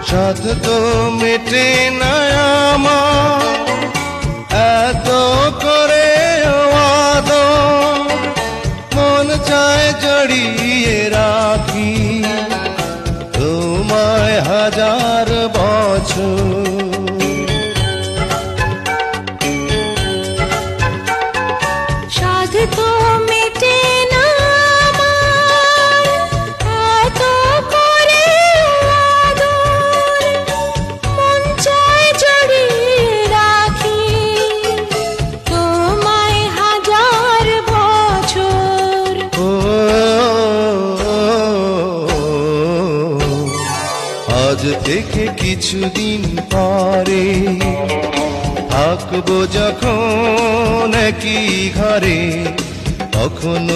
সাধ তো মেটে না আমার এত করে আদর, মন চায় জড়িয়ে রাখি তোমায় হাজার বছর। সাধ তো মেটে না আমার এত করে আদর, মন চায় জড়িয়ে রাখি তোমায় হাজার বছর। ও আজ থেকে কিছুদিন পরে থাকবো যখন একই ঘরে, তখনো